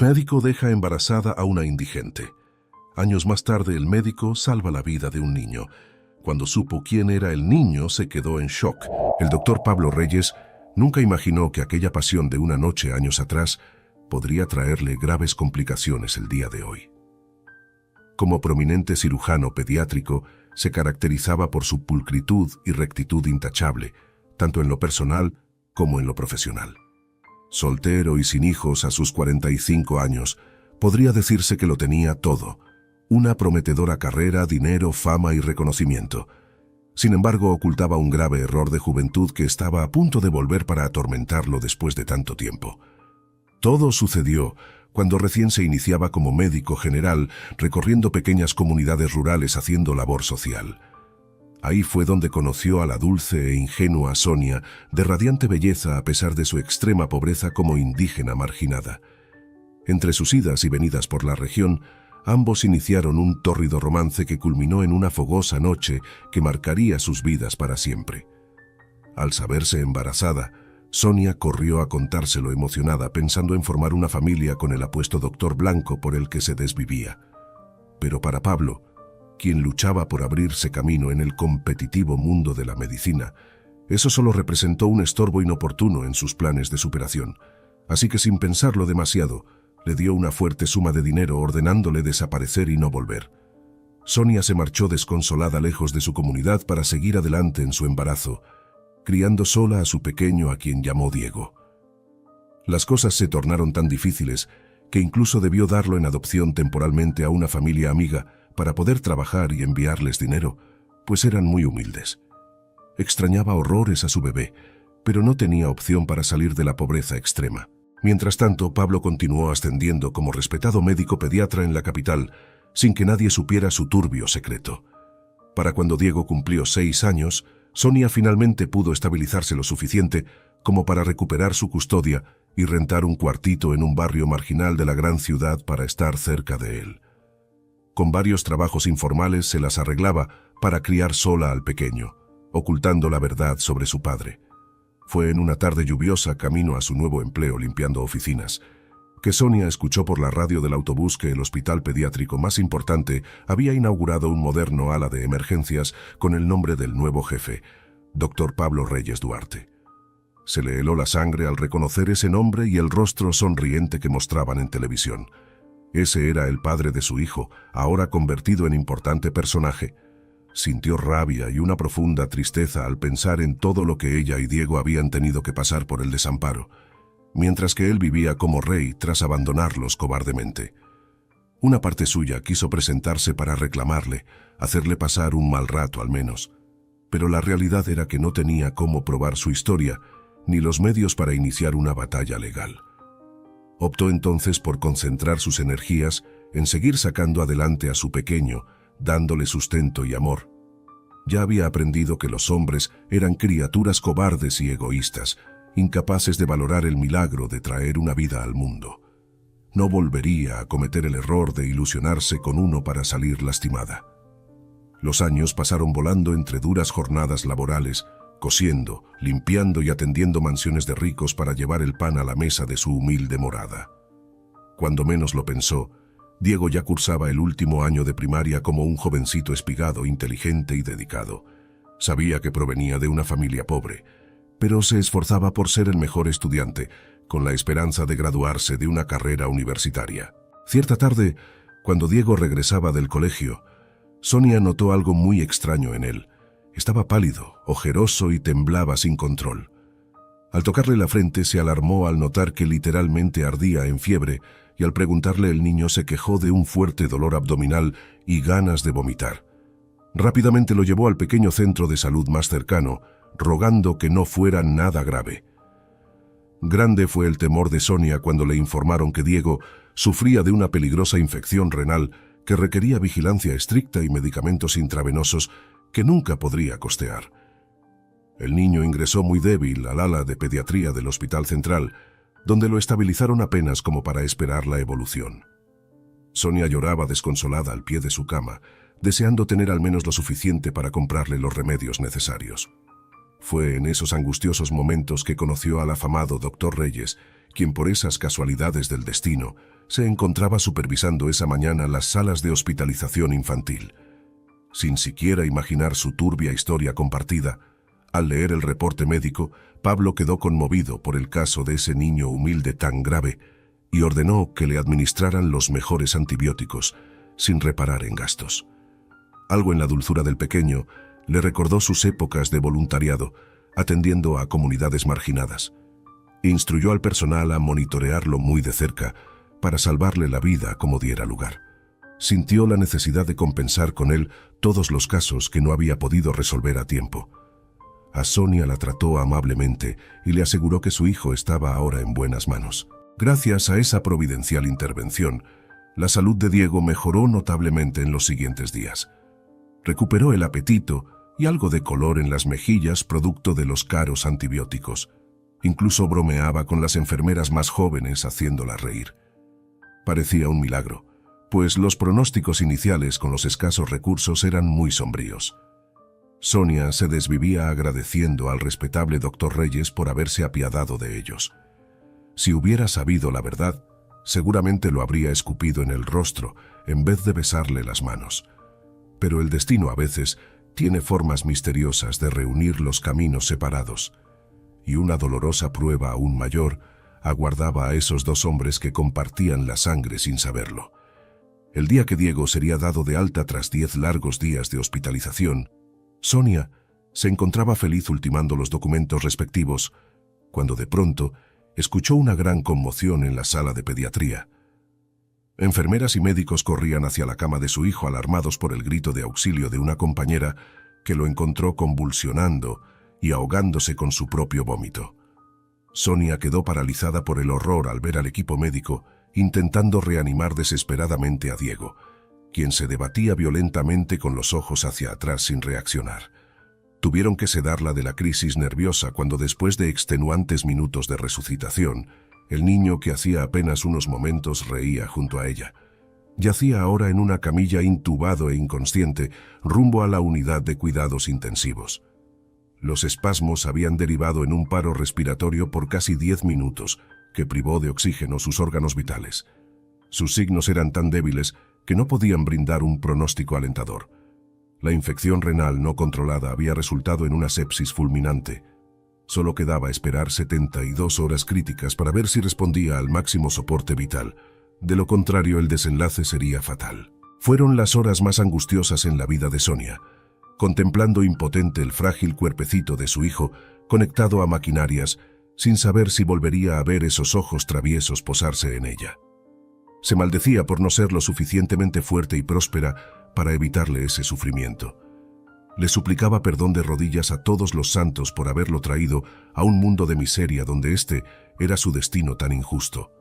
Médico deja embarazada a una indigente. Años más tarde, el médico salva la vida de un niño. Cuando supo quién era el niño, se quedó en shock. El doctor Pablo Reyes nunca imaginó que aquella pasión de una noche años atrás podría traerle graves complicaciones el día de hoy. Como prominente cirujano pediátrico, se caracterizaba por su pulcritud y rectitud intachable, tanto en lo personal como en lo profesional. Soltero y sin hijos a sus 45 años, podría decirse que lo tenía todo: una prometedora carrera, dinero, fama y reconocimiento. Sin embargo, ocultaba un grave error de juventud que estaba a punto de volver para atormentarlo después de tanto tiempo. Todo sucedió cuando recién se iniciaba como médico general, recorriendo pequeñas comunidades rurales haciendo labor social. Ahí fue donde conoció a la dulce e ingenua Sonia, de radiante belleza a pesar de su extrema pobreza como indígena marginada. Entre sus idas y venidas por la región, ambos iniciaron un tórrido romance que culminó en una fogosa noche que marcaría sus vidas para siempre. Al saberse embarazada, Sonia corrió a contárselo emocionada, pensando en formar una familia con el apuesto doctor Blanco por el que se desvivía. Pero para Pablo, quien luchaba por abrirse camino en el competitivo mundo de la medicina, eso solo representó un estorbo inoportuno en sus planes de superación. Así que, sin pensarlo demasiado, le dio una fuerte suma de dinero ordenándole desaparecer y no volver. Sonia se marchó desconsolada lejos de su comunidad para seguir adelante en su embarazo, criando sola a su pequeño, a quien llamó Diego. Las cosas se tornaron tan difíciles que incluso debió darlo en adopción temporalmente a una familia amiga para poder trabajar y enviarles dinero, pues eran muy humildes. Extrañaba horrores a su bebé, pero no tenía opción para salir de la pobreza extrema. Mientras tanto, Pablo continuó ascendiendo como respetado médico pediatra en la capital, sin que nadie supiera su turbio secreto. Para cuando Diego cumplió 6 años, Sonia finalmente pudo estabilizarse lo suficiente como para recuperar su custodia y rentar un cuartito en un barrio marginal de la gran ciudad para estar cerca de él. Con varios trabajos informales se las arreglaba para criar sola al pequeño, ocultando la verdad sobre su padre. Fue en una tarde lluviosa, camino a su nuevo empleo limpiando oficinas, que Sonia escuchó por la radio del autobús que el hospital pediátrico más importante había inaugurado un moderno ala de emergencias con el nombre del nuevo jefe, Dr. Pablo Reyes Duarte. Se le heló la sangre al reconocer ese nombre y el rostro sonriente que mostraban en televisión. Ese era el padre de su hijo, ahora convertido en importante personaje. Sintió rabia y una profunda tristeza al pensar en todo lo que ella y Diego habían tenido que pasar por el desamparo, mientras que él vivía como rey tras abandonarlos cobardemente. Una parte suya quiso presentarse para reclamarle, hacerle pasar un mal rato al menos, pero la realidad era que no tenía cómo probar su historia, ni los medios para iniciar una batalla legal. Optó entonces por concentrar sus energías en seguir sacando adelante a su pequeño, dándole sustento y amor. Ya había aprendido que los hombres eran criaturas cobardes y egoístas, incapaces de valorar el milagro de traer una vida al mundo. No volvería a cometer el error de ilusionarse con uno para salir lastimada. Los años pasaron volando entre duras jornadas laborales, cosiendo, limpiando y atendiendo mansiones de ricos para llevar el pan a la mesa de su humilde morada. Cuando menos lo pensó, Diego ya cursaba el último año de primaria como un jovencito espigado, inteligente y dedicado. Sabía que provenía de una familia pobre, pero se esforzaba por ser el mejor estudiante, con la esperanza de graduarse de una carrera universitaria. Cierta tarde, cuando Diego regresaba del colegio, Sonia notó algo muy extraño en él. Estaba pálido, ojeroso y temblaba sin control. Al tocarle la frente se alarmó al notar que literalmente ardía en fiebre, y al preguntarle el niño se quejó de un fuerte dolor abdominal y ganas de vomitar. Rápidamente lo llevó al pequeño centro de salud más cercano, rogando que no fuera nada grave. Grande fue el temor de Sonia cuando le informaron que Diego sufría de una peligrosa infección renal que requería vigilancia estricta y medicamentos intravenosos que nunca podría costear. El niño ingresó muy débil al ala de pediatría del Hospital Central, donde lo estabilizaron apenas como para esperar la evolución. Sonia lloraba desconsolada al pie de su cama, deseando tener al menos lo suficiente para comprarle los remedios necesarios. Fue en esos angustiosos momentos que conoció al afamado Dr. Reyes, quien por esas casualidades del destino se encontraba supervisando esa mañana las salas de hospitalización infantil. Sin siquiera imaginar su turbia historia compartida, al leer el reporte médico, Pablo quedó conmovido por el caso de ese niño humilde tan grave y ordenó que le administraran los mejores antibióticos, sin reparar en gastos. Algo en la dulzura del pequeño le recordó sus épocas de voluntariado, atendiendo a comunidades marginadas. Instruyó al personal a monitorearlo muy de cerca para salvarle la vida como diera lugar. Sintió la necesidad de compensar con él todos los casos que no había podido resolver a tiempo. A Sonia la trató amablemente y le aseguró que su hijo estaba ahora en buenas manos. Gracias a esa providencial intervención, la salud de Diego mejoró notablemente en los siguientes días. Recuperó el apetito y algo de color en las mejillas producto de los caros antibióticos. Incluso bromeaba con las enfermeras más jóvenes haciéndolas reír. Parecía un milagro, pues los pronósticos iniciales con los escasos recursos eran muy sombríos. Sonia se desvivía agradeciendo al respetable doctor Reyes por haberse apiadado de ellos. Si hubiera sabido la verdad, seguramente lo habría escupido en el rostro en vez de besarle las manos. Pero el destino a veces tiene formas misteriosas de reunir los caminos separados, y una dolorosa prueba aún mayor aguardaba a esos dos hombres que compartían la sangre sin saberlo. El día que Diego sería dado de alta tras 10 largos días de hospitalización, Sonia se encontraba feliz ultimando los documentos respectivos, cuando de pronto escuchó una gran conmoción en la sala de pediatría. Enfermeras y médicos corrían hacia la cama de su hijo alarmados por el grito de auxilio de una compañera que lo encontró convulsionando y ahogándose con su propio vómito. Sonia quedó paralizada por el horror al ver al equipo médico intentando reanimar desesperadamente a Diego, quien se debatía violentamente con los ojos hacia atrás sin reaccionar. Tuvieron que sedarla de la crisis nerviosa cuando, después de extenuantes minutos de resucitación, el niño que hacía apenas unos momentos reía junto a ella. Yacía ahora en una camilla intubado e inconsciente, rumbo a la unidad de cuidados intensivos. Los espasmos habían derivado en un paro respiratorio por casi 10 minutos, que privó de oxígeno sus órganos vitales. Sus signos eran tan débiles que no podían brindar un pronóstico alentador. La infección renal no controlada había resultado en una sepsis fulminante. Solo quedaba esperar 72 horas críticas para ver si respondía al máximo soporte vital. De lo contrario, el desenlace sería fatal. Fueron las horas más angustiosas en la vida de Sonia, contemplando impotente el frágil cuerpecito de su hijo conectado a maquinarias, sin saber si volvería a ver esos ojos traviesos posarse en ella. Se maldecía por no ser lo suficientemente fuerte y próspera para evitarle ese sufrimiento. Le suplicaba perdón de rodillas a todos los santos por haberlo traído a un mundo de miseria donde este era su destino tan injusto.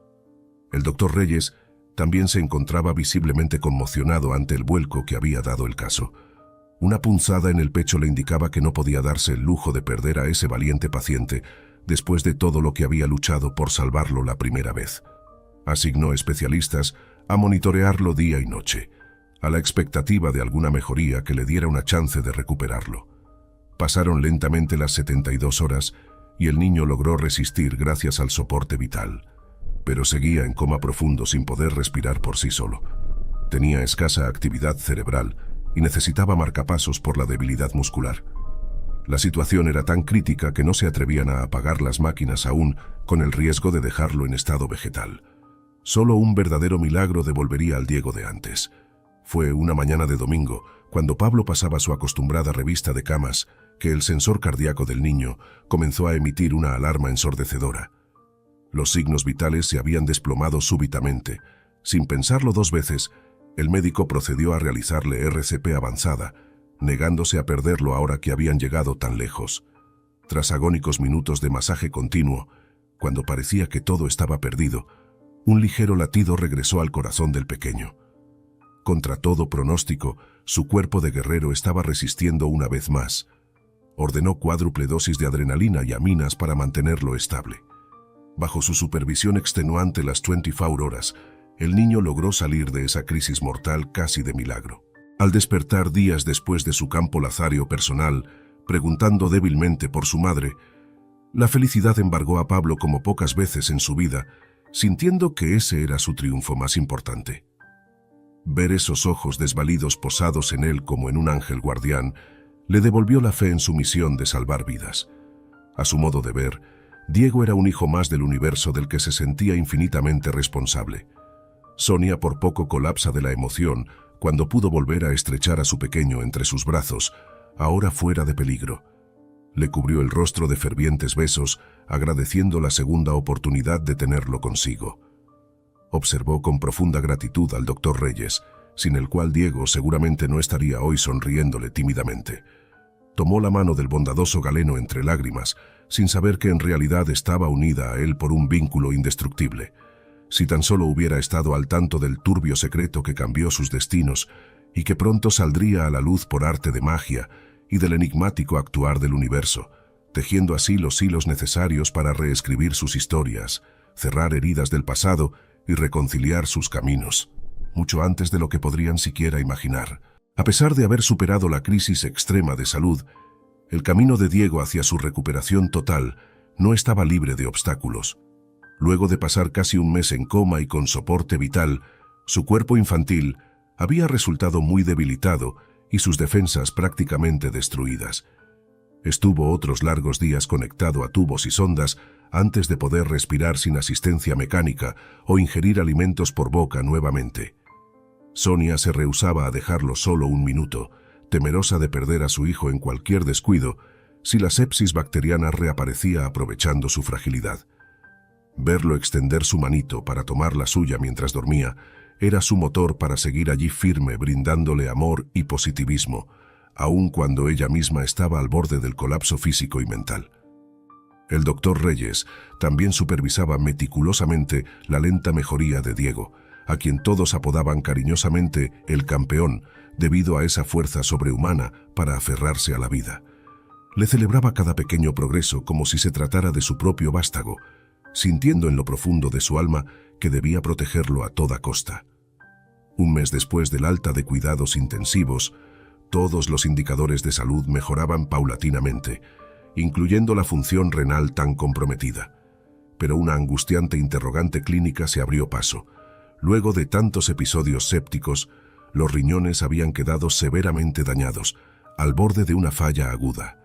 El doctor Reyes también se encontraba visiblemente conmocionado ante el vuelco que había dado el caso. Una punzada en el pecho le indicaba que no podía darse el lujo de perder a ese valiente paciente después de todo lo que había luchado por salvarlo la primera vez. Asignó especialistas a monitorearlo día y noche, a la expectativa de alguna mejoría que le diera una chance de recuperarlo. Pasaron lentamente las 72 horas y el niño logró resistir gracias al soporte vital, pero seguía en coma profundo sin poder respirar por sí solo. Tenía escasa actividad cerebral y necesitaba marcapasos por la debilidad muscular. La situación era tan crítica que no se atrevían a apagar las máquinas aún, con el riesgo de dejarlo en estado vegetal. Solo un verdadero milagro devolvería al Diego de antes. Fue una mañana de domingo, cuando Pablo pasaba su acostumbrada revista de camas, que el sensor cardíaco del niño comenzó a emitir una alarma ensordecedora. Los signos vitales se habían desplomado súbitamente. Sin pensarlo 2 veces, el médico procedió a realizarle RCP avanzada, negándose a perderlo ahora que habían llegado tan lejos. Tras agónicos minutos de masaje continuo, cuando parecía que todo estaba perdido, un ligero latido regresó al corazón del pequeño. Contra todo pronóstico, su cuerpo de guerrero estaba resistiendo una vez más. Ordenó cuádruple dosis de adrenalina y aminas para mantenerlo estable. Bajo su supervisión extenuante las 24 horas, el niño logró salir de esa crisis mortal casi de milagro. Al despertar días después de su campo lazario personal, preguntando débilmente por su madre, la felicidad embargó a Pablo como pocas veces en su vida sintiendo que ese era su triunfo más importante. Ver esos ojos desvalidos posados en él como en un ángel guardián le devolvió la fe en su misión de salvar vidas. A su modo de ver, Diego era un hijo más del universo del que se sentía infinitamente responsable. Sonia por poco colapsa de la emoción cuando pudo volver a estrechar a su pequeño entre sus brazos, ahora fuera de peligro. Le cubrió el rostro de fervientes besos, agradeciendo la segunda oportunidad de tenerlo consigo. Observó con profunda gratitud al doctor Reyes, sin el cual Diego seguramente no estaría hoy sonriéndole tímidamente. Tomó la mano del bondadoso Galeno entre lágrimas, sin saber que en realidad estaba unida a él por un vínculo indestructible. Si tan solo hubiera estado al tanto del turbio secreto que cambió sus destinos y que pronto saldría a la luz por arte de magia y del enigmático actuar del universo, tejiendo así los hilos necesarios para reescribir sus historias, cerrar heridas del pasado y reconciliar sus caminos, mucho antes de lo que podrían siquiera imaginar. A pesar de haber superado la crisis extrema de salud, el camino de Diego hacia su recuperación total no estaba libre de obstáculos. Luego de pasar casi un mes en coma y con soporte vital, su cuerpo infantil había resultado muy debilitado y sus defensas prácticamente destruidas. Estuvo otros largos días conectado a tubos y sondas antes de poder respirar sin asistencia mecánica o ingerir alimentos por boca nuevamente. Sonia se rehusaba a dejarlo solo un minuto, temerosa de perder a su hijo en cualquier descuido si la sepsis bacteriana reaparecía aprovechando su fragilidad. Verlo extender su manito para tomar la suya mientras dormía era su motor para seguir allí firme, brindándole amor y positivismo, aun cuando ella misma estaba al borde del colapso físico y mental. El doctor Reyes también supervisaba meticulosamente la lenta mejoría de Diego, a quien todos apodaban cariñosamente el campeón, debido a esa fuerza sobrehumana para aferrarse a la vida. Le celebraba cada pequeño progreso como si se tratara de su propio vástago, sintiendo en lo profundo de su alma que debía protegerlo a toda costa. Un mes después del alta de cuidados intensivos, todos los indicadores de salud mejoraban paulatinamente, incluyendo la función renal tan comprometida. Pero una angustiante interrogante clínica se abrió paso. Luego de tantos episodios sépticos, los riñones habían quedado severamente dañados, al borde de una falla aguda.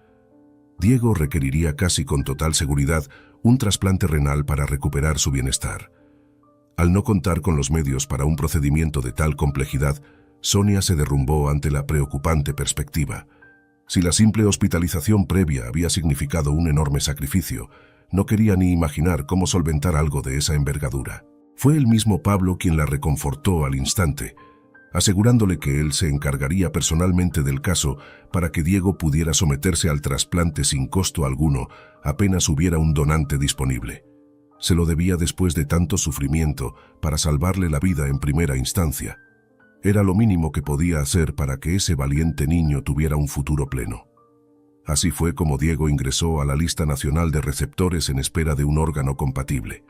Diego requeriría casi con total seguridad un trasplante renal para recuperar su bienestar. Al no contar con los medios para un procedimiento de tal complejidad, Sonia se derrumbó ante la preocupante perspectiva. Si la simple hospitalización previa había significado un enorme sacrificio, no quería ni imaginar cómo solventar algo de esa envergadura. Fue el mismo Pablo quien la reconfortó al instante, asegurándole que él se encargaría personalmente del caso para que Diego pudiera someterse al trasplante sin costo alguno apenas hubiera un donante disponible. Se lo debía después de tanto sufrimiento para salvarle la vida en primera instancia. Era lo mínimo que podía hacer para que ese valiente niño tuviera un futuro pleno. Así fue como Diego ingresó a la lista nacional de receptores en espera de un órgano compatible.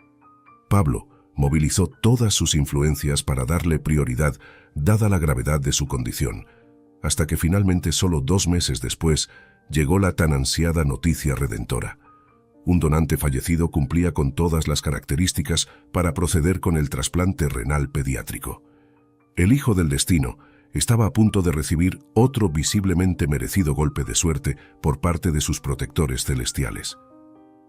Pablo movilizó todas sus influencias para darle prioridad, dada la gravedad de su condición, hasta que finalmente solo 2 meses después llegó la tan ansiada noticia redentora. Un donante fallecido cumplía con todas las características para proceder con el trasplante renal pediátrico. El hijo del destino estaba a punto de recibir otro visiblemente merecido golpe de suerte por parte de sus protectores celestiales.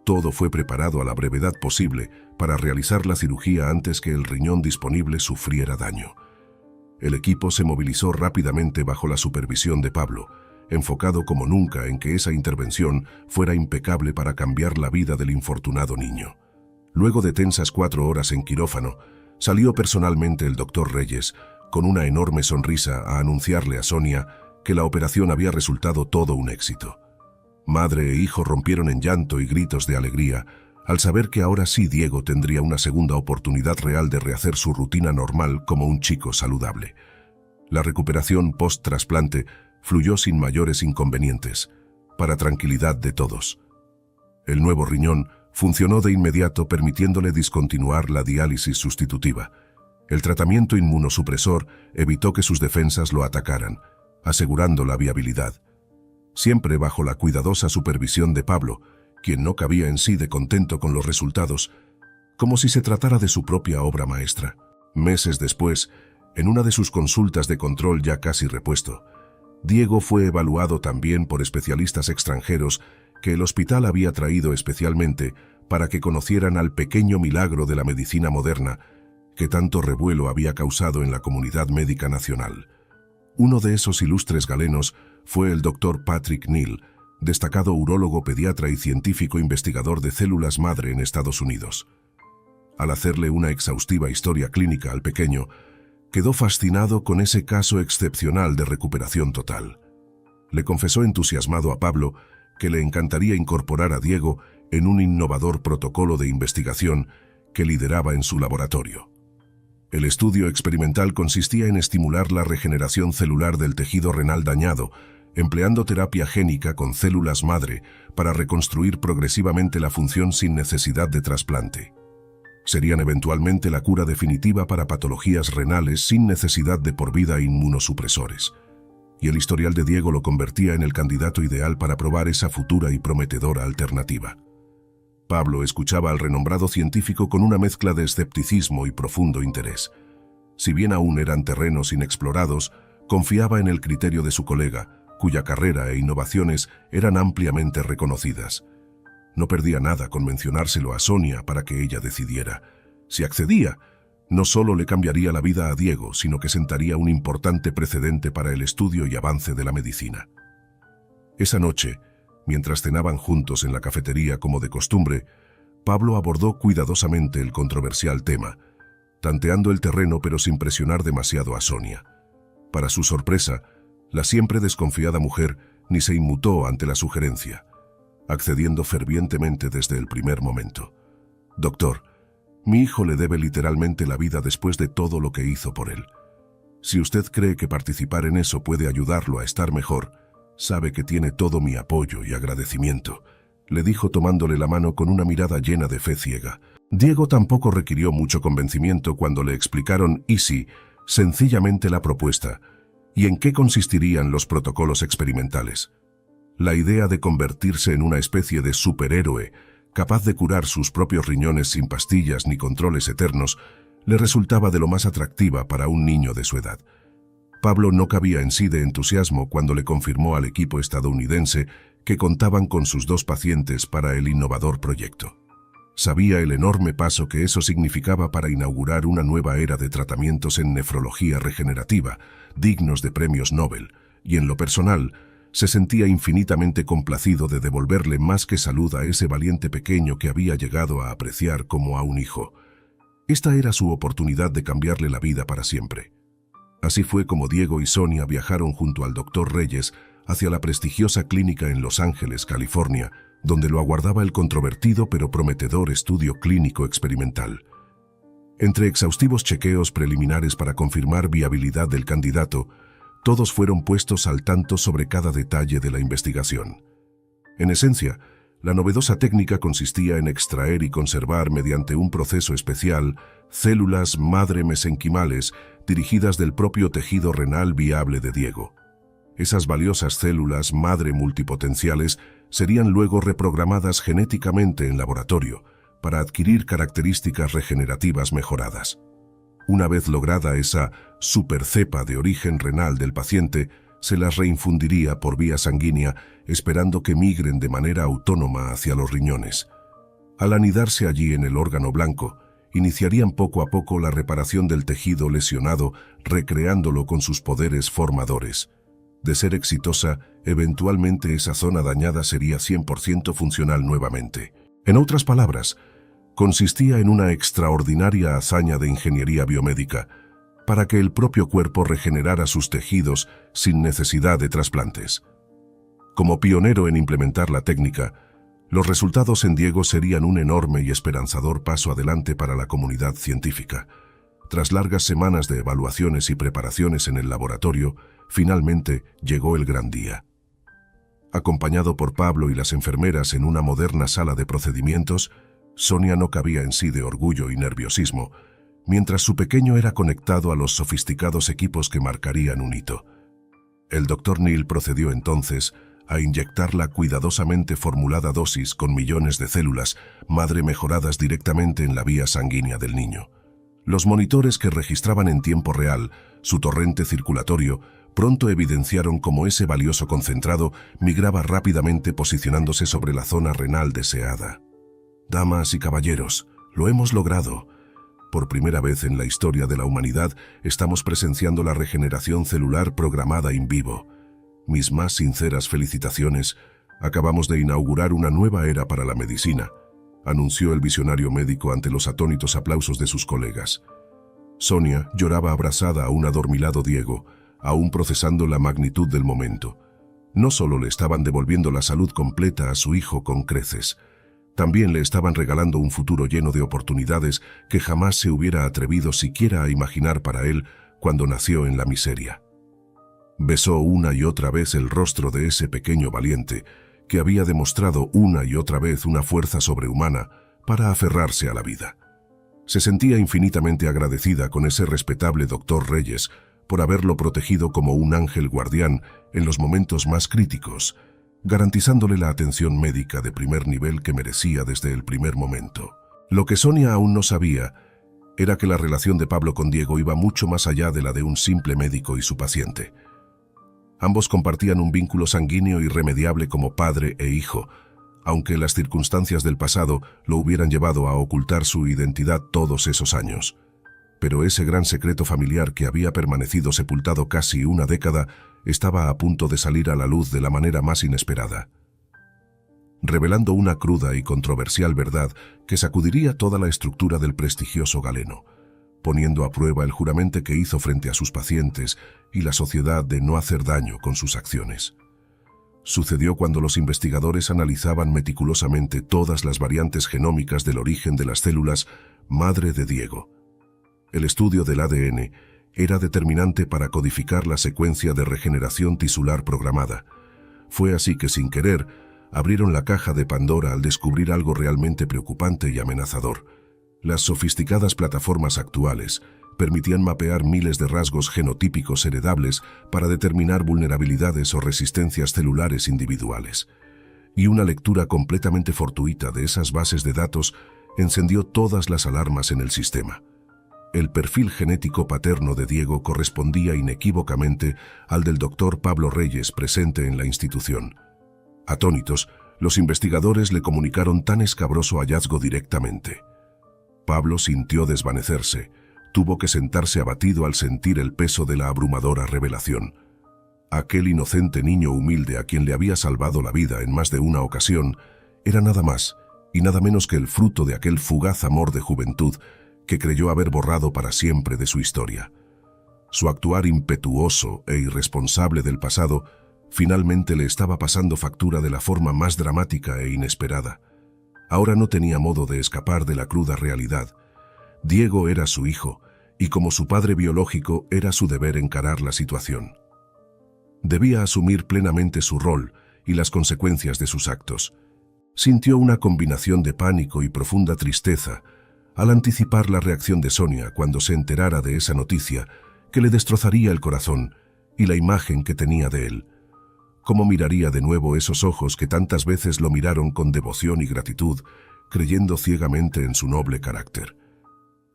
Todo fue preparado a la brevedad posible para realizar la cirugía antes que el riñón disponible sufriera daño. El equipo se movilizó rápidamente bajo la supervisión de Pablo, enfocado como nunca en que esa intervención fuera impecable para cambiar la vida del infortunado niño. Luego de tensas 4 horas en quirófano, salió personalmente el doctor Reyes, con una enorme sonrisa a anunciarle a Sonia que la operación había resultado todo un éxito. Madre e hijo rompieron en llanto y gritos de alegría al saber que ahora sí Diego tendría una segunda oportunidad real de rehacer su rutina normal como un chico saludable. La recuperación post-trasplante fluyó sin mayores inconvenientes, para tranquilidad de todos. El nuevo riñón funcionó de inmediato permitiéndole discontinuar la diálisis sustitutiva. El tratamiento inmunosupresor evitó que sus defensas lo atacaran, asegurando la viabilidad. Siempre bajo la cuidadosa supervisión de Pablo, quien no cabía en sí de contento con los resultados, como si se tratara de su propia obra maestra. Meses después, en una de sus consultas de control ya casi repuesto, Diego fue evaluado también por especialistas extranjeros que el hospital había traído especialmente para que conocieran al pequeño milagro de la medicina moderna que tanto revuelo había causado en la comunidad médica nacional. Uno de esos ilustres galenos fue el Dr. Patrick Neal, destacado urólogo pediatra y científico investigador de células madre en Estados Unidos. Al hacerle una exhaustiva historia clínica al pequeño, quedó fascinado con ese caso excepcional de recuperación total. Le confesó entusiasmado a Pablo que le encantaría incorporar a Diego en un innovador protocolo de investigación que lideraba en su laboratorio. El estudio experimental consistía en estimular la regeneración celular del tejido renal dañado, empleando terapia génica con células madre para reconstruir progresivamente la función sin necesidad de trasplante. Serían eventualmente la cura definitiva para patologías renales sin necesidad de por vida inmunosupresores. Y el historial de Diego lo convertía en el candidato ideal para probar esa futura y prometedora alternativa. Pablo escuchaba al renombrado científico con una mezcla de escepticismo y profundo interés. Si bien aún eran terrenos inexplorados, confiaba en el criterio de su colega, cuya carrera e innovaciones eran ampliamente reconocidas. No perdía nada con mencionárselo a Sonia para que ella decidiera. Si accedía, no solo le cambiaría la vida a Diego, sino que sentaría un importante precedente para el estudio y avance de la medicina. Esa noche, mientras cenaban juntos en la cafetería como de costumbre, Pablo abordó cuidadosamente el controversial tema, tanteando el terreno pero sin presionar demasiado a Sonia. Para su sorpresa, la siempre desconfiada mujer ni se inmutó ante la sugerencia, accediendo fervientemente desde el primer momento. «Doctor, mi hijo le debe literalmente la vida después de todo lo que hizo por él. Si usted cree que participar en eso puede ayudarlo a estar mejor, sabe que tiene todo mi apoyo y agradecimiento», le dijo tomándole la mano con una mirada llena de fe ciega. Diego tampoco requirió mucho convencimiento cuando le explicaron sencillamente la propuesta y en qué consistirían los protocolos experimentales. La idea de convertirse en una especie de superhéroe capaz de curar sus propios riñones sin pastillas ni controles eternos le resultaba de lo más atractiva para un niño de su edad. Pablo no cabía en sí de entusiasmo cuando le confirmó al equipo estadounidense que contaban con sus 2 pacientes para el innovador proyecto. Sabía el enorme paso que eso significaba para inaugurar una nueva era de tratamientos en nefrología regenerativa, dignos de premios Nobel, y en lo personal, se sentía infinitamente complacido de devolverle más que salud a ese valiente pequeño que había llegado a apreciar como a un hijo. Esta era su oportunidad de cambiarle la vida para siempre. Así fue como Diego y Sonia viajaron junto al Dr. Reyes hacia la prestigiosa clínica en Los Ángeles, California, donde lo aguardaba el controvertido pero prometedor estudio clínico experimental. Entre exhaustivos chequeos preliminares para confirmar viabilidad del candidato, todos fueron puestos al tanto sobre cada detalle de la investigación. En esencia, la novedosa técnica consistía en extraer y conservar mediante un proceso especial células madre mesenquimales dirigidas del propio tejido renal viable de Diego. Esas valiosas células madre multipotenciales serían luego reprogramadas genéticamente en laboratorio para adquirir características regenerativas mejoradas. Una vez lograda esa supercepa de origen renal del paciente, se las reinfundiría por vía sanguínea, esperando que migren de manera autónoma hacia los riñones. Al anidarse allí en el órgano blanco, iniciarían poco a poco la reparación del tejido lesionado, recreándolo con sus poderes formadores. De ser exitosa, eventualmente esa zona dañada sería 100% funcional nuevamente. En otras palabras, consistía en una extraordinaria hazaña de ingeniería biomédica para que el propio cuerpo regenerara sus tejidos sin necesidad de trasplantes. Como pionero en implementar la técnica, los resultados en Diego serían un enorme y esperanzador paso adelante para la comunidad científica. Tras largas semanas de evaluaciones y preparaciones en el laboratorio, finalmente llegó el gran día. Acompañado por Pablo y las enfermeras en una moderna sala de procedimientos, Sonia no cabía en sí de orgullo y nerviosismo, mientras su pequeño era conectado a los sofisticados equipos que marcarían un hito. El Dr. Neal procedió entonces a inyectar la cuidadosamente formulada dosis con millones de células madre mejoradas directamente en la vía sanguínea del niño. Los monitores que registraban en tiempo real su torrente circulatorio pronto evidenciaron cómo ese valioso concentrado migraba rápidamente posicionándose sobre la zona renal deseada. Damas y caballeros, lo hemos logrado. Por primera vez en la historia de la humanidad estamos presenciando la regeneración celular programada in vivo. Mis más sinceras felicitaciones. Acabamos de inaugurar una nueva era para la medicina, anunció el visionario médico ante los atónitos aplausos de sus colegas. Sonia lloraba abrazada a un adormilado Diego, aún procesando la magnitud del momento. No solo le estaban devolviendo la salud completa a su hijo con creces, también le estaban regalando un futuro lleno de oportunidades que jamás se hubiera atrevido siquiera a imaginar para él cuando nació en la miseria. Besó una y otra vez el rostro de ese pequeño valiente que había demostrado una y otra vez una fuerza sobrehumana para aferrarse a la vida. Se sentía infinitamente agradecida con ese respetable doctor Reyes por haberlo protegido como un ángel guardián en los momentos más críticos, garantizándole la atención médica de primer nivel que merecía desde el primer momento. Lo que Sonia aún no sabía era que la relación de Pablo con Diego iba mucho más allá de la de un simple médico y su paciente. Ambos compartían un vínculo sanguíneo irremediable como padre e hijo, aunque las circunstancias del pasado lo hubieran llevado a ocultar su identidad todos esos años. Pero ese gran secreto familiar que había permanecido sepultado casi una década estaba a punto de salir a la luz de la manera más inesperada, revelando una cruda y controversial verdad que sacudiría toda la estructura del prestigioso Galeno, poniendo a prueba el juramento que hizo frente a sus pacientes y la sociedad de no hacer daño con sus acciones. Sucedió cuando los investigadores analizaban meticulosamente todas las variantes genómicas del origen de las células madre de Diego. El estudio del ADN era determinante para codificar la secuencia de regeneración tisular programada. Fue así que, sin querer, abrieron la caja de Pandora al descubrir algo realmente preocupante y amenazador. Las sofisticadas plataformas actuales permitían mapear miles de rasgos genotípicos heredables para determinar vulnerabilidades o resistencias celulares individuales. Y una lectura completamente fortuita de esas bases de datos encendió todas las alarmas en el sistema. El perfil genético paterno de Diego correspondía inequívocamente al del doctor Pablo Reyes presente en la institución. Atónitos, los investigadores le comunicaron tan escabroso hallazgo directamente. Pablo sintió desvanecerse, tuvo que sentarse abatido al sentir el peso de la abrumadora revelación. Aquel inocente niño humilde a quien le había salvado la vida en más de una ocasión era nada más y nada menos que el fruto de aquel fugaz amor de juventud que creyó haber borrado para siempre de su historia. Su actuar impetuoso e irresponsable del pasado finalmente le estaba pasando factura de la forma más dramática e inesperada. Ahora no tenía modo de escapar de la cruda realidad. Diego era su hijo, y como su padre biológico era su deber encarar la situación. Debía asumir plenamente su rol y las consecuencias de sus actos. Sintió una combinación de pánico y profunda tristeza al anticipar la reacción de Sonia cuando se enterara de esa noticia que le destrozaría el corazón y la imagen que tenía de él. Cómo miraría de nuevo esos ojos que tantas veces lo miraron con devoción y gratitud, creyendo ciegamente en su noble carácter.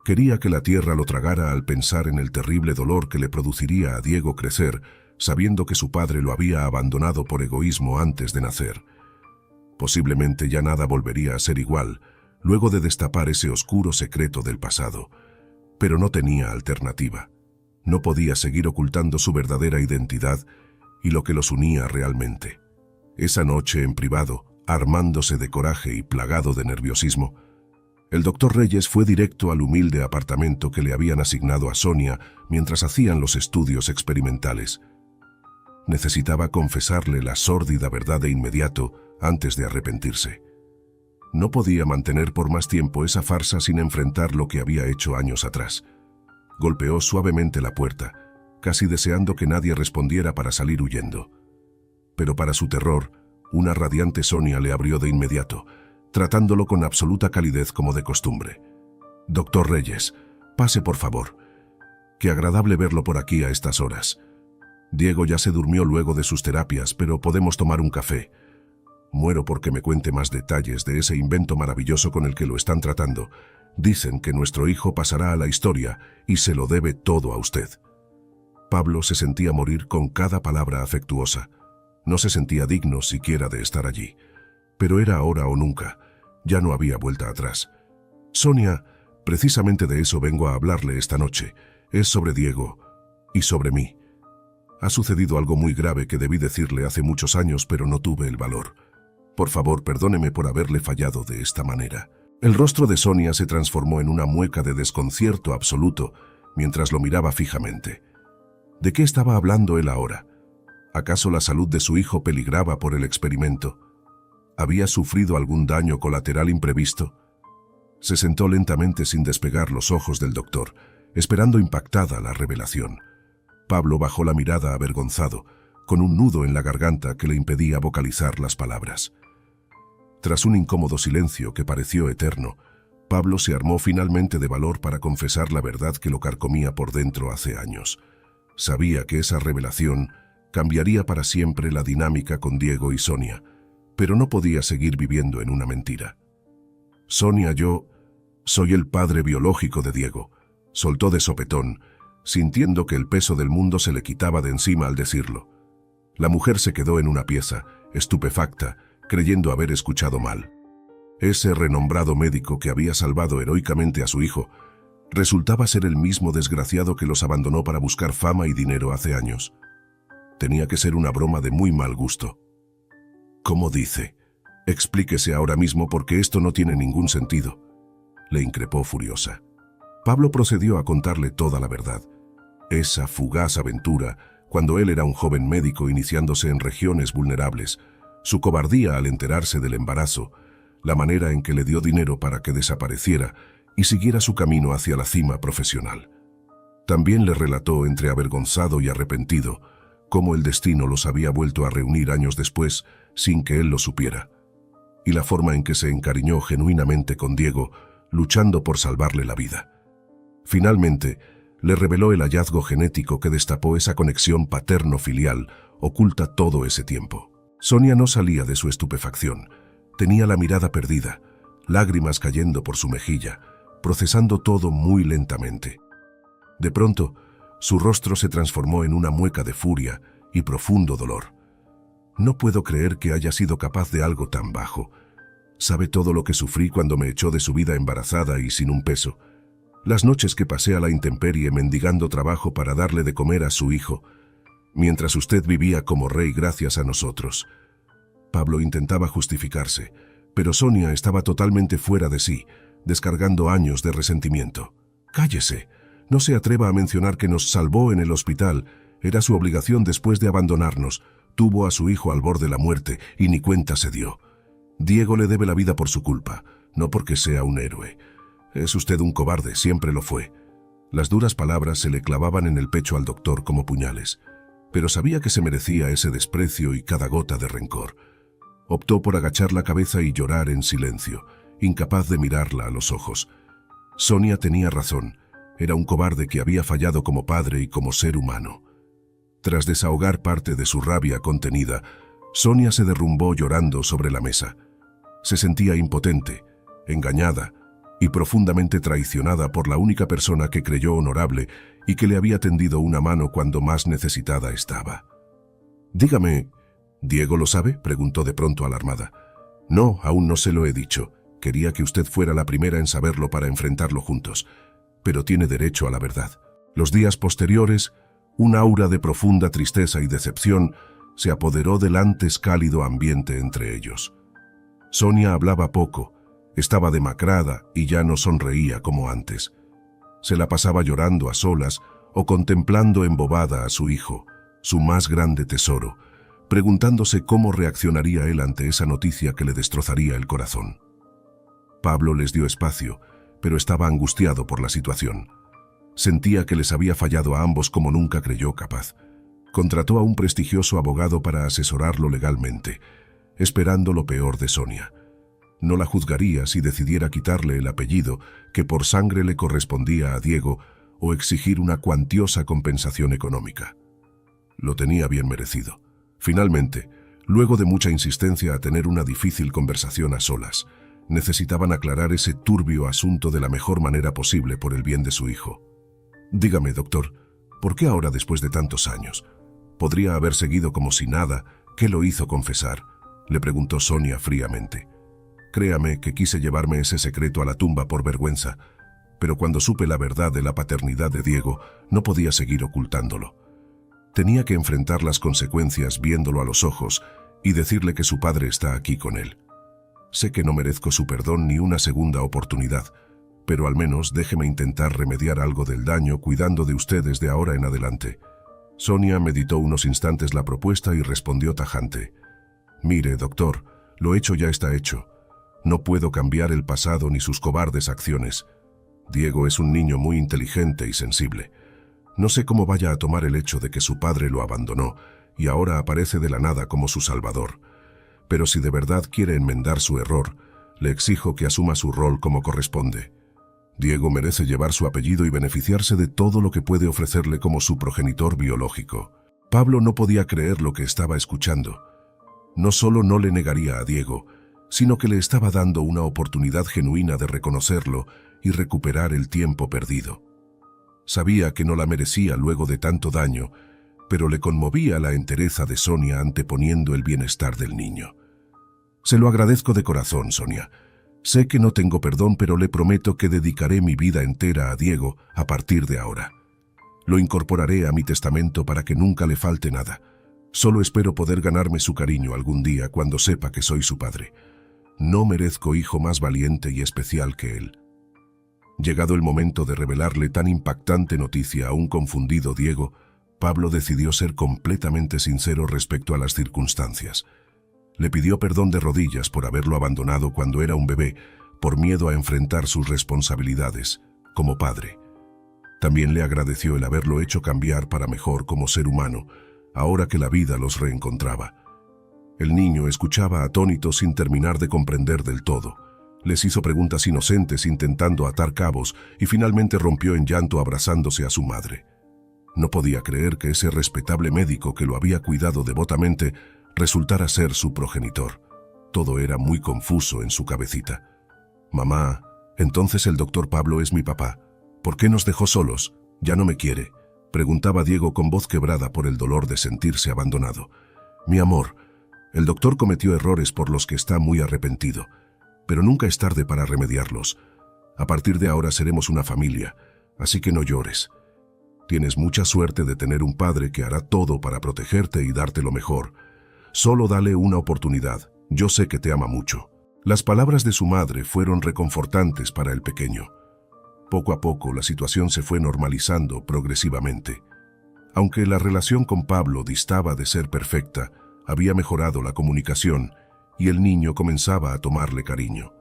Quería que la tierra lo tragara al pensar en el terrible dolor que le produciría a Diego crecer, sabiendo que su padre lo había abandonado por egoísmo antes de nacer. Posiblemente ya nada volvería a ser igual, luego de destapar ese oscuro secreto del pasado. Pero no tenía alternativa. No podía seguir ocultando su verdadera identidad y lo que los unía realmente. Esa noche en privado, armándose de coraje y plagado de nerviosismo, el doctor Reyes fue directo al humilde apartamento que le habían asignado a Sonia mientras hacían los estudios experimentales. Necesitaba confesarle la sórdida verdad de inmediato antes de arrepentirse. No podía mantener por más tiempo esa farsa sin enfrentar lo que había hecho años atrás. Golpeó suavemente la puerta, casi deseando que nadie respondiera para salir huyendo. Pero para su terror, una radiante Sonia le abrió de inmediato, tratándolo con absoluta calidez como de costumbre. «Doctor Reyes, pase por favor. Qué agradable verlo por aquí a estas horas. Diego ya se durmió luego de sus terapias, pero podemos tomar un café. Muero porque me cuente más detalles de ese invento maravilloso con el que lo están tratando. Dicen que nuestro hijo pasará a la historia y se lo debe todo a usted. Pablo se sentía morir con cada palabra afectuosa. No se sentía digno siquiera de estar allí. Pero era ahora o nunca. Ya no había vuelta atrás. Sonia, precisamente de eso vengo a hablarle esta noche. Es sobre Diego y sobre mí. Ha sucedido algo muy grave que debí decirle hace muchos años, pero no tuve el valor. Por favor, perdóneme por haberle fallado de esta manera. El rostro de Sonia se transformó en una mueca de desconcierto absoluto mientras lo miraba fijamente. ¿De qué estaba hablando él ahora? ¿Acaso la salud de su hijo peligraba por el experimento? ¿Había sufrido algún daño colateral imprevisto? Se sentó lentamente sin despegar los ojos del doctor, esperando impactada la revelación. Pablo bajó la mirada avergonzado, con un nudo en la garganta que le impedía vocalizar las palabras. Tras un incómodo silencio que pareció eterno, Pablo se armó finalmente de valor para confesar la verdad que lo carcomía por dentro hace años. Sabía que esa revelación cambiaría para siempre la dinámica con Diego y Sonia, pero no podía seguir viviendo en una mentira. Sonia, yo soy el padre biológico de Diego, soltó de sopetón, sintiendo que el peso del mundo se le quitaba de encima al decirlo. La mujer se quedó en una pieza, estupefacta, creyendo haber escuchado mal. Ese renombrado médico que había salvado heroicamente a su hijo resultaba ser el mismo desgraciado que los abandonó para buscar fama y dinero hace años. Tenía que ser una broma de muy mal gusto. ¿Cómo dice? Explíquese ahora mismo porque esto no tiene ningún sentido, le increpó furiosa. Pablo procedió a contarle toda la verdad. Esa fugaz aventura, cuando él era un joven médico iniciándose en regiones vulnerables, su cobardía al enterarse del embarazo, la manera en que le dio dinero para que desapareciera y siguiera su camino hacia la cima profesional. También le relató, entre avergonzado y arrepentido, cómo el destino los había vuelto a reunir años después sin que él lo supiera, y la forma en que se encariñó genuinamente con Diego, luchando por salvarle la vida. Finalmente, le reveló el hallazgo genético que destapó esa conexión paterno-filial oculta todo ese tiempo. Sonia no salía de su estupefacción. Tenía la mirada perdida, lágrimas cayendo por su mejilla, procesando todo muy lentamente. De pronto, su rostro se transformó en una mueca de furia y profundo dolor. No puedo creer que haya sido capaz de algo tan bajo. ¿Sabe todo lo que sufrí cuando me echó de su vida embarazada y sin un peso? Las noches que pasé a la intemperie mendigando trabajo para darle de comer a su hijo, mientras usted vivía como rey gracias a nosotros. Pablo intentaba justificarse, pero Sonia estaba totalmente fuera de sí, descargando años de resentimiento. Cállese, no se atreva a mencionar que nos salvó en el hospital. Era su obligación después de abandonarnos. Tuvo a su hijo al borde de la muerte y ni cuenta se dio. Diego le debe la vida por su culpa, no porque sea un héroe. Es usted un cobarde, siempre lo fue. Las duras palabras se le clavaban en el pecho al doctor como puñales, pero sabía que se merecía ese desprecio y cada gota de rencor. Optó por agachar la cabeza y llorar en silencio, incapaz de mirarla a los ojos. Sonia tenía razón, era un cobarde que había fallado como padre y como ser humano. Tras desahogar parte de su rabia contenida, Sonia se derrumbó llorando sobre la mesa. Se sentía impotente, engañada, y profundamente traicionada por la única persona que creyó honorable y que le había tendido una mano cuando más necesitada estaba. «Dígame, ¿Diego lo sabe?», preguntó de pronto alarmada. «No, aún no se lo he dicho. Quería que usted fuera la primera en saberlo para enfrentarlo juntos. Pero tiene derecho a la verdad». Los días posteriores, un aura de profunda tristeza y decepción se apoderó del antes cálido ambiente entre ellos. Sonia hablaba poco, estaba demacrada y ya no sonreía como antes. Se la pasaba llorando a solas o contemplando embobada a su hijo, su más grande tesoro, preguntándose cómo reaccionaría él ante esa noticia que le destrozaría el corazón. Pablo les dio espacio, pero estaba angustiado por la situación. Sentía que les había fallado a ambos como nunca creyó capaz. Contrató a un prestigioso abogado para asesorarlo legalmente, esperando lo peor de Sonia. No la juzgaría si decidiera quitarle el apellido que por sangre le correspondía a Diego o exigir una cuantiosa compensación económica. Lo tenía bien merecido. Finalmente, luego de mucha insistencia a tener una difícil conversación a solas, necesitaban aclarar ese turbio asunto de la mejor manera posible por el bien de su hijo. Dígame, doctor, ¿por qué ahora después de tantos años? Podría haber seguido como si nada. ¿Qué lo hizo confesar?, le preguntó Sonia fríamente. Créame que quise llevarme ese secreto a la tumba por vergüenza, pero cuando supe la verdad de la paternidad de Diego, no podía seguir ocultándolo. Tenía que enfrentar las consecuencias viéndolo a los ojos y decirle que su padre está aquí con él. Sé que no merezco su perdón ni una segunda oportunidad, pero al menos déjeme intentar remediar algo del daño cuidando de usted desde ahora en adelante. Sonia meditó unos instantes la propuesta y respondió tajante. Mire, doctor, lo hecho ya está hecho. No puedo cambiar el pasado ni sus cobardes acciones. Diego es un niño muy inteligente y sensible. No sé cómo vaya a tomar el hecho de que su padre lo abandonó y ahora aparece de la nada como su salvador. Pero si de verdad quiere enmendar su error, le exijo que asuma su rol como corresponde. Diego merece llevar su apellido y beneficiarse de todo lo que puede ofrecerle como su progenitor biológico. Pablo no podía creer lo que estaba escuchando. No solo no le negaría a Diego, sino que le estaba dando una oportunidad genuina de reconocerlo y recuperar el tiempo perdido. Sabía que no la merecía luego de tanto daño, pero le conmovía la entereza de Sonia anteponiendo el bienestar del niño. Se lo agradezco de corazón, Sonia. Sé que no tengo perdón, pero le prometo que dedicaré mi vida entera a Diego a partir de ahora. Lo incorporaré a mi testamento para que nunca le falte nada. Solo espero poder ganarme su cariño algún día cuando sepa que soy su padre. No merezco hijo más valiente y especial que él. Llegado el momento de revelarle tan impactante noticia a un confundido Diego, Pablo decidió ser completamente sincero respecto a las circunstancias. Le pidió perdón de rodillas por haberlo abandonado cuando era un bebé, por miedo a enfrentar sus responsabilidades como padre. También le agradeció el haberlo hecho cambiar para mejor como ser humano, ahora que la vida los reencontraba. El niño escuchaba atónito sin terminar de comprender del todo. Les hizo preguntas inocentes intentando atar cabos y finalmente rompió en llanto abrazándose a su madre. No podía creer que ese respetable médico que lo había cuidado devotamente resultara ser su progenitor. Todo era muy confuso en su cabecita. «Mamá, entonces el doctor Pablo es mi papá. ¿Por qué nos dejó solos? ¿Ya no me quiere?», preguntaba Diego con voz quebrada por el dolor de sentirse abandonado. «Mi amor, el doctor cometió errores por los que está muy arrepentido, pero nunca es tarde para remediarlos. A partir de ahora seremos una familia, así que no llores. Tienes mucha suerte de tener un padre que hará todo para protegerte y darte lo mejor. Solo dale una oportunidad, yo sé que te ama mucho». Las palabras de su madre fueron reconfortantes para el pequeño. Poco a poco la situación se fue normalizando progresivamente. Aunque la relación con Pablo distaba de ser perfecta, había mejorado la comunicación y el niño comenzaba a tomarle cariño.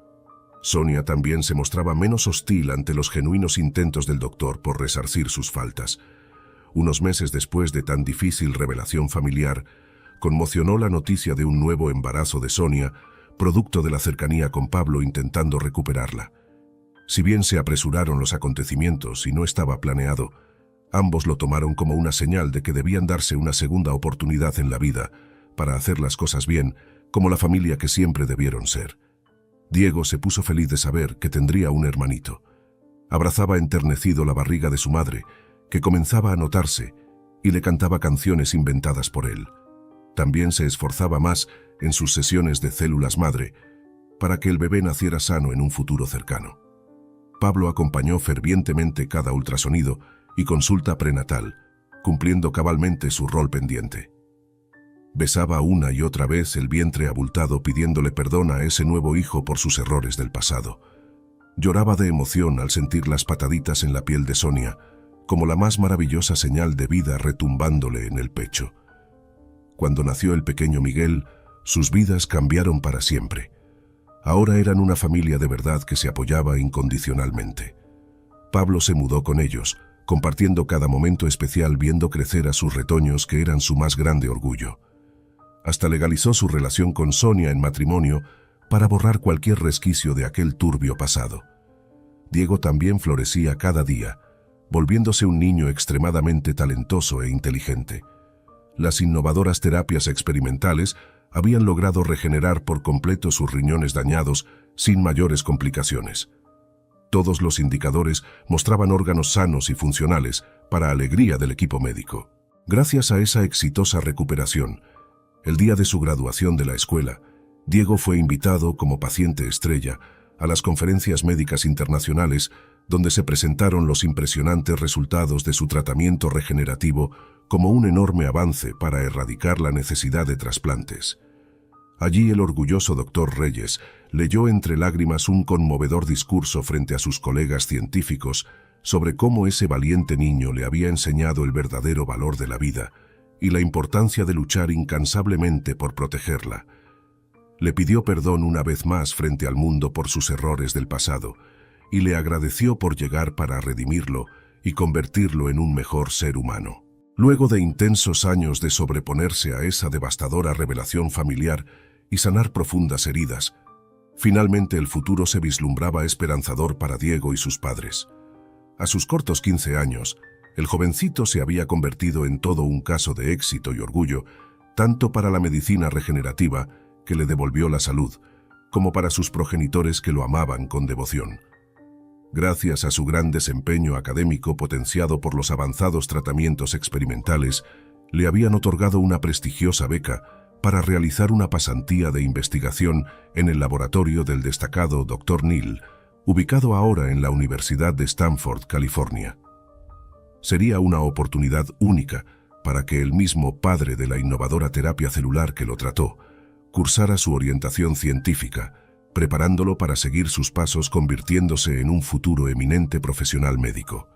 Sonia también se mostraba menos hostil ante los genuinos intentos del doctor por resarcir sus faltas. Unos meses después de tan difícil revelación familiar, conmocionó la noticia de un nuevo embarazo de Sonia, producto de la cercanía con Pablo intentando recuperarla. Si bien se apresuraron los acontecimientos y no estaba planeado, ambos lo tomaron como una señal de que debían darse una segunda oportunidad en la vida para hacer las cosas bien, como la familia que siempre debieron ser. Diego se puso feliz de saber que tendría un hermanito. Abrazaba enternecido la barriga de su madre, que comenzaba a notarse, y le cantaba canciones inventadas por él. También se esforzaba más en sus sesiones de células madre para que el bebé naciera sano en un futuro cercano. Pablo acompañó fervientemente cada ultrasonido y consulta prenatal, cumpliendo cabalmente su rol pendiente. Besaba una y otra vez el vientre abultado pidiéndole perdón a ese nuevo hijo por sus errores del pasado. Lloraba de emoción al sentir las pataditas en la piel de Sonia, como la más maravillosa señal de vida retumbándole en el pecho. Cuando nació el pequeño Miguel, sus vidas cambiaron para siempre. Ahora eran una familia de verdad que se apoyaba incondicionalmente. Pablo se mudó con ellos, compartiendo cada momento especial viendo crecer a sus retoños que eran su más grande orgullo. Hasta legalizó su relación con Sonia en matrimonio para borrar cualquier resquicio de aquel turbio pasado. Diego también florecía cada día, volviéndose un niño extremadamente talentoso e inteligente. Las innovadoras terapias experimentales habían logrado regenerar por completo sus riñones dañados sin mayores complicaciones. Todos los indicadores mostraban órganos sanos y funcionales para alegría del equipo médico. Gracias a esa exitosa recuperación, el día de su graduación de la escuela, Diego fue invitado como paciente estrella a las conferencias médicas internacionales donde se presentaron los impresionantes resultados de su tratamiento regenerativo como un enorme avance para erradicar la necesidad de trasplantes. Allí el orgulloso doctor Reyes leyó entre lágrimas un conmovedor discurso frente a sus colegas científicos sobre cómo ese valiente niño le había enseñado el verdadero valor de la vida y la importancia de luchar incansablemente por protegerla. Le pidió perdón una vez más frente al mundo por sus errores del pasado y le agradeció por llegar para redimirlo y convertirlo en un mejor ser humano. Luego de intensos años de sobreponerse a esa devastadora revelación familiar y sanar profundas heridas, finalmente el futuro se vislumbraba esperanzador para Diego y sus padres. A sus cortos 15 años, el jovencito se había convertido en todo un caso de éxito y orgullo, tanto para la medicina regenerativa, que le devolvió la salud, como para sus progenitores que lo amaban con devoción. Gracias a su gran desempeño académico potenciado por los avanzados tratamientos experimentales, le habían otorgado una prestigiosa beca para realizar una pasantía de investigación en el laboratorio del destacado Dr. Neal, ubicado ahora en la Universidad de Stanford, California. Sería una oportunidad única para que el mismo padre de la innovadora terapia celular que lo trató cursara su orientación científica, preparándolo para seguir sus pasos convirtiéndose en un futuro eminente profesional médico.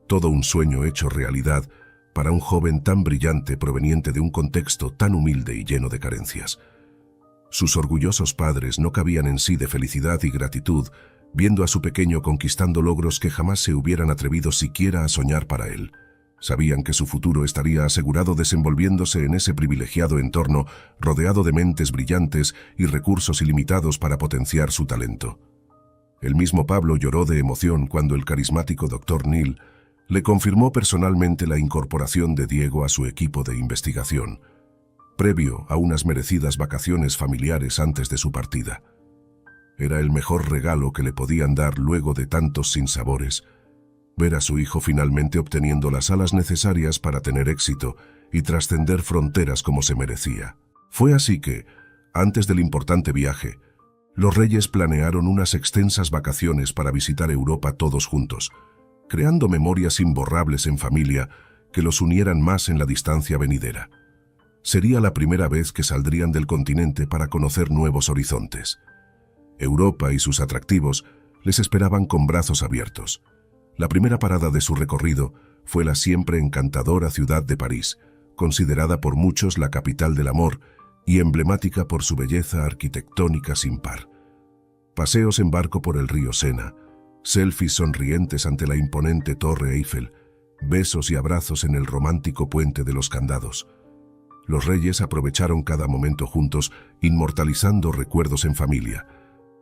Todo un sueño hecho realidad para un joven tan brillante proveniente de un contexto tan humilde y lleno de carencias. Sus orgullosos padres no cabían en sí de felicidad y gratitud viendo a su pequeño conquistando logros que jamás se hubieran atrevido siquiera a soñar para él. Sabían que su futuro estaría asegurado desenvolviéndose en ese privilegiado entorno, rodeado de mentes brillantes y recursos ilimitados para potenciar su talento. El mismo Pablo lloró de emoción cuando el carismático Dr. Neal le confirmó personalmente la incorporación de Diego a su equipo de investigación, previo a unas merecidas vacaciones familiares antes de su partida. Era el mejor regalo que le podían dar luego de tantos sinsabores, ver a su hijo finalmente obteniendo las alas necesarias para tener éxito y trascender fronteras como se merecía. Fue así que, antes del importante viaje, los Reyes planearon unas extensas vacaciones para visitar Europa todos juntos, creando memorias imborrables en familia que los unieran más en la distancia venidera. Sería la primera vez que saldrían del continente para conocer nuevos horizontes. Europa y sus atractivos les esperaban con brazos abiertos. La primera parada de su recorrido fue la siempre encantadora ciudad de París, considerada por muchos la capital del amor y emblemática por su belleza arquitectónica sin par. Paseos en barco por el río Sena, selfies sonrientes ante la imponente Torre Eiffel, besos y abrazos en el romántico Puente de los Candados. Los Reyes aprovecharon cada momento juntos, inmortalizando recuerdos en familia,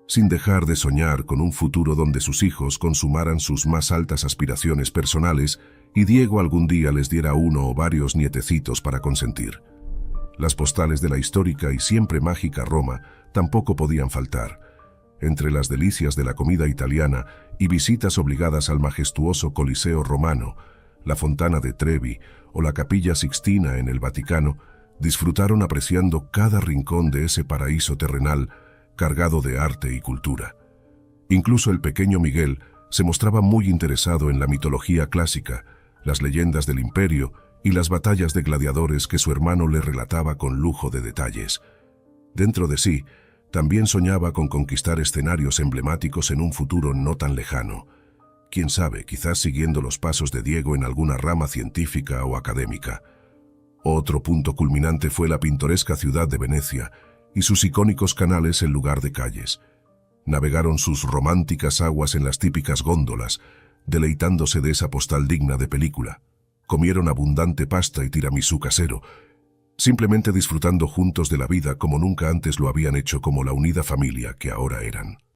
sin dejar de soñar con un futuro donde sus hijos consumaran sus más altas aspiraciones personales y Diego algún día les diera uno o varios nietecitos para consentir. Las postales de la histórica y siempre mágica Roma tampoco podían faltar. Entre las delicias de la comida italiana y visitas obligadas al majestuoso Coliseo romano, la Fontana de Trevi o la Capilla Sixtina en el Vaticano, disfrutaron apreciando cada rincón de ese paraíso terrenal cargado de arte y cultura. Incluso el pequeño Miguel se mostraba muy interesado en la mitología clásica, las leyendas del imperio y las batallas de gladiadores que su hermano le relataba con lujo de detalles. Dentro de sí, también soñaba con conquistar escenarios emblemáticos en un futuro no tan lejano. Quién sabe, quizás siguiendo los pasos de Diego en alguna rama científica o académica. Otro punto culminante fue la pintoresca ciudad de Venecia y sus icónicos canales en lugar de calles. Navegaron sus románticas aguas en las típicas góndolas, deleitándose de esa postal digna de película. Comieron abundante pasta y tiramisú casero, simplemente disfrutando juntos de la vida como nunca antes lo habían hecho como la unida familia que ahora eran.